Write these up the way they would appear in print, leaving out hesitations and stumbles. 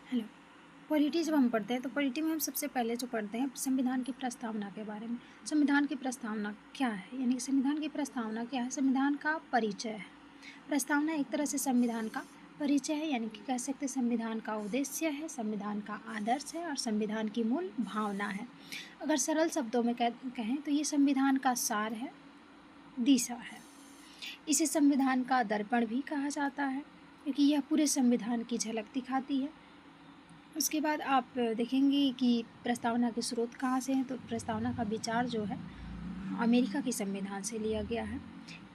Hello. Polity जब हम पढ़ते हैं तो पॉलिटी में हम सबसे पहले जो पढ़ते हैं संविधान की प्रस्तावना के बारे में। संविधान की प्रस्तावना क्या है, यानी कि संविधान की प्रस्तावना क्या है? संविधान का परिचय है। प्रस्तावना एक तरह से संविधान का परिचय है, यानी कि कह सकते संविधान का उद्देश्य है, संविधान का आदर्श है और संविधान की मूल भावना है। अगर सरल शब्दों में कहें तो ये संविधान का सार है, दिशा है। इसे संविधान का दर्पण भी कहा जाता है क्योंकि यह पूरे संविधान की झलक दिखाती है। उसके बाद आप देखेंगे कि प्रस्तावना के स्रोत कहाँ से हैं, तो प्रस्तावना का विचार जो है अमेरिका के संविधान से लिया गया है।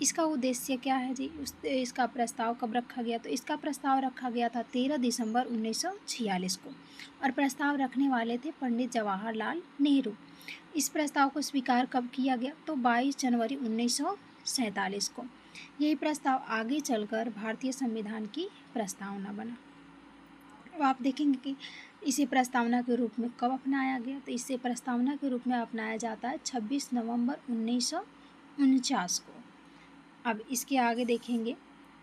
इसका उद्देश्य क्या है जी? इसका प्रस्ताव कब रखा गया? तो इसका प्रस्ताव रखा गया था 13 दिसंबर 1946 को और प्रस्ताव रखने वाले थे पंडित जवाहरलाल नेहरू। इस प्रस्ताव को स्वीकार कब किया गया? तो 22 जनवरी 1947 को। यही प्रस्ताव आगे चलकर भारतीय संविधान की प्रस्तावना बना। अब आप देखेंगे कि इसे प्रस्तावना के रूप में कब अपनाया गया? तो इसे प्रस्तावना के रूप में अपनाया जाता है 26 नवंबर 1949 को। अब इसके आगे देखेंगे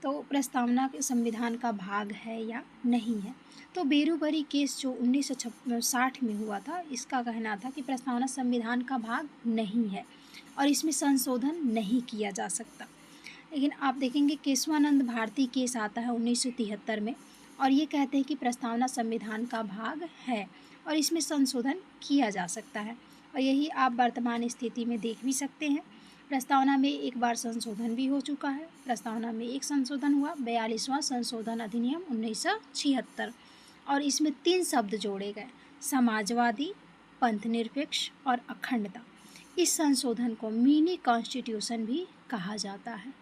तो प्रस्तावना के संविधान का भाग है या नहीं है। तो बेरूबरी केस जो 1960 में हुआ था, इसका कहना था कि प्रस्तावना संविधान का भाग नहीं है और इसमें संशोधन नहीं किया जा सकता। लेकिन आप देखेंगे केशवानंद भारती केस आता है 1973 में और ये कहते हैं कि प्रस्तावना संविधान का भाग है और इसमें संशोधन किया जा सकता है। और यही आप वर्तमान स्थिति में देख भी सकते हैं। प्रस्तावना में एक बार संशोधन भी हो चुका है। प्रस्तावना में एक संशोधन हुआ, 42वां संशोधन अधिनियम 1976, और इसमें 3 शब्द जोड़े गए, समाजवादी, पंथनिरपेक्ष और अखंडता। इस संशोधन को मिनी कॉन्स्टिट्यूशन भी कहा जाता है।